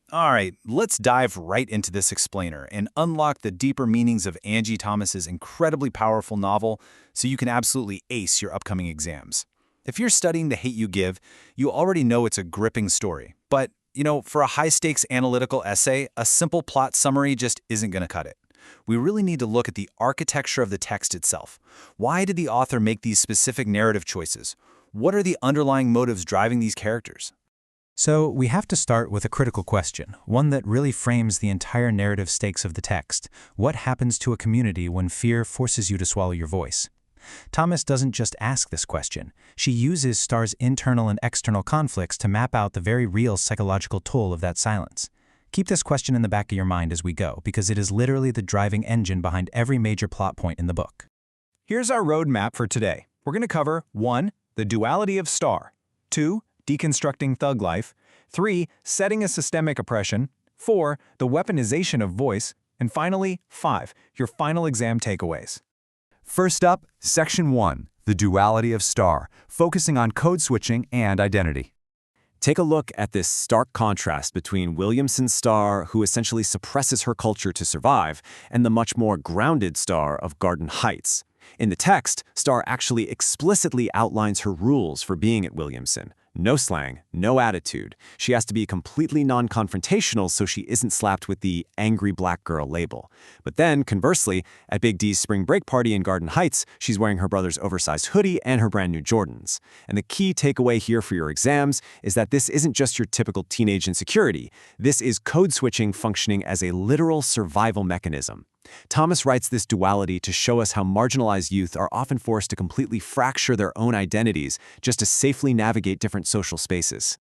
All right, let's dive right into this explainer and unlock the deeper meanings of Angie Thomas's incredibly powerful novel so you can absolutely ace your upcoming exams. If you're studying The Hate U Give, you already know it's a gripping story. But, for a high-stakes analytical essay, a simple plot summary just isn't going to cut it. We really need to look at the architecture of the text itself. Why did the author make these specific narrative choices? What are the underlying motives driving these characters? So we have to start with a critical question, one that really frames the entire narrative stakes of the text. What happens to a community when fear forces you to swallow your voice? Thomas doesn't just ask this question. She uses Star's internal and external conflicts to map out the very real psychological toll of that silence. Keep this question in the back of your mind as we go, because it is literally the driving engine behind every major plot point in the book. Here's our roadmap for today. We're going to cover 1. The duality of Star, 2. Deconstructing thug life, 3. Setting a systemic oppression, 4. The weaponization of voice, and finally, 5. Your final exam takeaways. First up, Section 1, the duality of Star, focusing on code switching and identity. Take a look at this stark contrast between Williamson's Star, who essentially suppresses her culture to survive, and the much more grounded Star of Garden Heights. In the text, Star actually explicitly outlines her rules for being at Williamson. No slang, no attitude. She has to be completely non-confrontational so she isn't slapped with the angry black girl label. But then, conversely, at Big D's spring break party in Garden Heights, she's wearing her brother's oversized hoodie and her brand new Jordans. And the key takeaway here for your exams is that this isn't just your typical teenage insecurity. This is code switching functioning as a literal survival mechanism. Thomas writes this duality to show us how marginalized youth are often forced to completely fracture their own identities just to safely navigate different social spaces.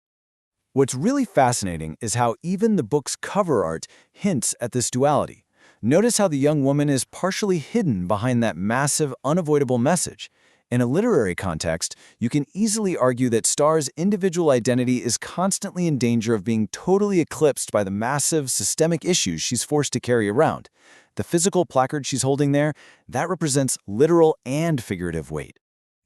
What's really fascinating is how even the book's cover art hints at this duality. Notice how the young woman is partially hidden behind that massive, unavoidable message. In a literary context, you can easily argue that Star's individual identity is constantly in danger of being totally eclipsed by the massive, systemic issues she's forced to carry around. The physical placard she's holding there, that represents literal and figurative weight.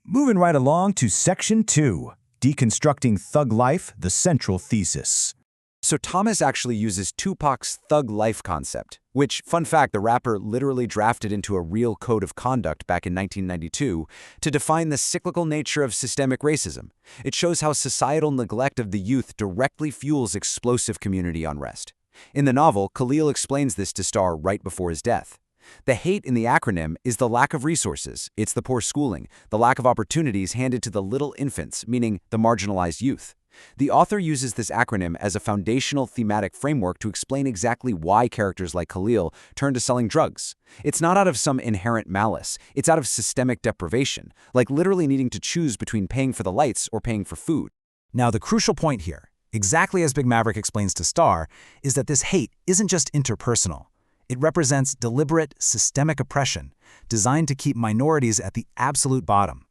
Moving right along to Section 2, Deconstructing Thug Life, the Central Thesis. So Thomas actually uses Tupac's thug life concept, which, fun fact, the rapper literally drafted into a real code of conduct back in 1992 to define the cyclical nature of systemic racism. It shows how societal neglect of the youth directly fuels explosive community unrest. In the novel, Khalil explains this to Star right before his death. The hate in the acronym is the lack of resources, it's the poor schooling, the lack of opportunities handed to the little infants, meaning the marginalized youth. The author uses this acronym as a foundational thematic framework to explain exactly why characters like Khalil turn to selling drugs. It's not out of some inherent malice, it's out of systemic deprivation, like literally needing to choose between paying for the lights or paying for food. Now, the crucial point here, exactly as Big Maverick explains to Star, is that this hate isn't just interpersonal. It represents deliberate, systemic oppression designed to keep minorities at the absolute bottom.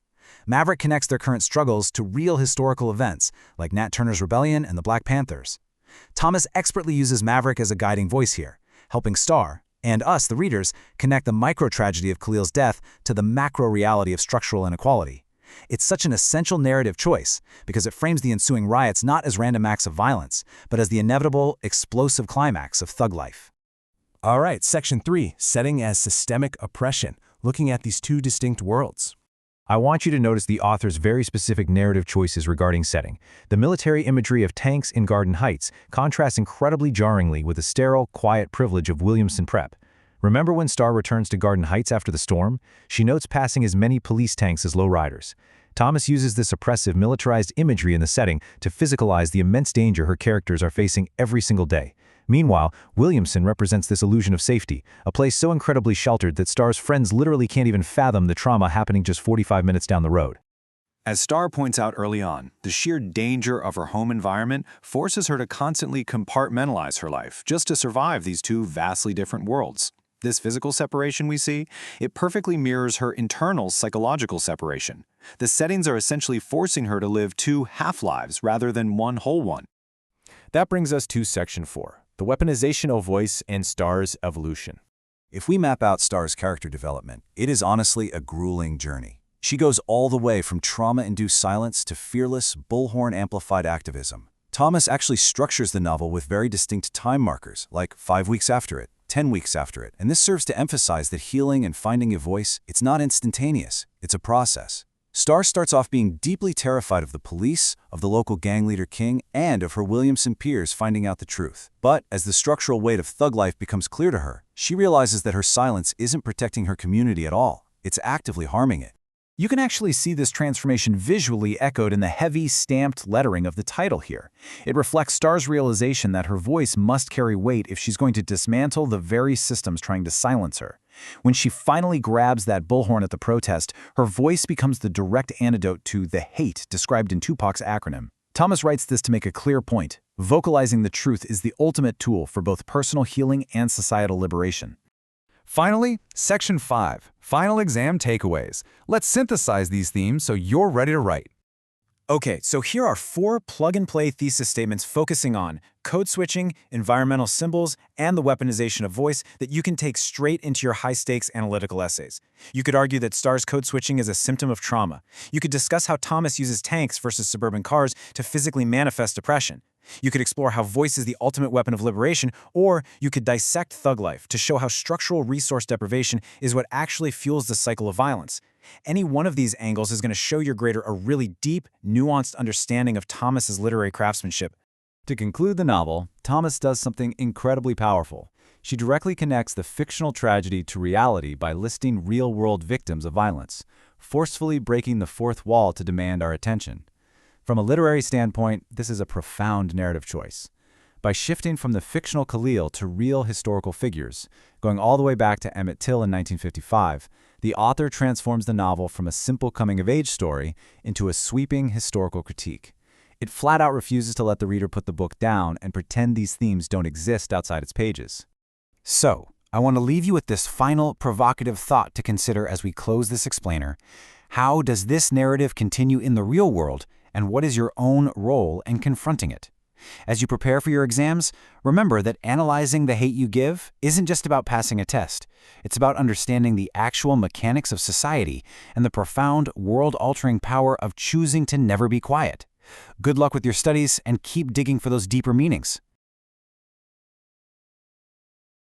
Maverick connects their current struggles to real historical events, like Nat Turner's Rebellion and the Black Panthers. Thomas expertly uses Maverick as a guiding voice here, helping Star, and us, the readers, connect the micro-tragedy of Khalil's death to the macro-reality of structural inequality. It's such an essential narrative choice because it frames the ensuing riots not as random acts of violence, but as the inevitable, explosive climax of thug life. All right, Section 3, Setting as Systemic Oppression, looking at these two distinct worlds. I want you to notice the author's very specific narrative choices regarding setting. The military imagery of tanks in Garden Heights contrasts incredibly jarringly with the sterile, quiet privilege of Williamson Prep. Remember when Star returns to Garden Heights after the storm? She notes passing as many police tanks as lowriders. Thomas uses this oppressive, militarized imagery in the setting to physicalize the immense danger her characters are facing every single day. Meanwhile, Williamson represents this illusion of safety, a place so incredibly sheltered that Star's friends literally can't even fathom the trauma happening just 45 minutes down the road. As Star points out early on, the sheer danger of her home environment forces her to constantly compartmentalize her life just to survive these two vastly different worlds. This physical separation we see, it perfectly mirrors her internal psychological separation. The settings are essentially forcing her to live two half-lives rather than one whole one. That brings us to Section 4, the weaponization of voice and Star's evolution. If we map out Star's character development, it is honestly a grueling journey. She goes all the way from trauma-induced silence to fearless, bullhorn-amplified activism. Thomas actually structures the novel with very distinct time markers, like 5 weeks after it, 10 weeks after it, and this serves to emphasize that healing and finding a voice, it's not instantaneous, it's a process. Star starts off being deeply terrified of the police, of the local gang leader King, and of her Williamson peers finding out the truth. But as the structural weight of thug life becomes clear to her, she realizes that her silence isn't protecting her community at all. It's actively harming it. You can actually see this transformation visually echoed in the heavy, stamped lettering of the title here. It reflects Star's realization that her voice must carry weight if she's going to dismantle the very systems trying to silence her. When she finally grabs that bullhorn at the protest, her voice becomes the direct antidote to the hate described in Tupac's acronym. Thomas writes this to make a clear point. Vocalizing the truth is the ultimate tool for both personal healing and societal liberation. Finally, Section 5, Final Exam Takeaways. Let's synthesize these themes so you're ready to write. Okay, so here are 4 plug-and-play thesis statements focusing on code switching, environmental symbols, and the weaponization of voice that you can take straight into your high-stakes analytical essays. You could argue that Star's code switching is a symptom of trauma. You could discuss how Thomas uses tanks versus suburban cars to physically manifest depression. You could explore how voice is the ultimate weapon of liberation, or you could dissect thug life to show how structural resource deprivation is what actually fuels the cycle of violence. Any one of these angles is going to show your grader a really deep, nuanced understanding of Thomas's literary craftsmanship. To conclude the novel, Thomas does something incredibly powerful. She directly connects the fictional tragedy to reality by listing real-world victims of violence, forcefully breaking the fourth wall to demand our attention. From a literary standpoint, this is a profound narrative choice. By shifting from the fictional Khalil to real historical figures, going all the way back to Emmett Till in 1955, the author transforms the novel from a simple coming-of-age story into a sweeping historical critique. It flat out refuses to let the reader put the book down and pretend these themes don't exist outside its pages. So, I want to leave you with this final provocative thought to consider as we close this explainer. How does this narrative continue in the real world, and what is your own role in confronting it? As you prepare for your exams, remember that analyzing the hate you give isn't just about passing a test. It's about understanding the actual mechanics of society and the profound, world-altering power of choosing to never be quiet. Good luck with your studies, and keep digging for those deeper meanings.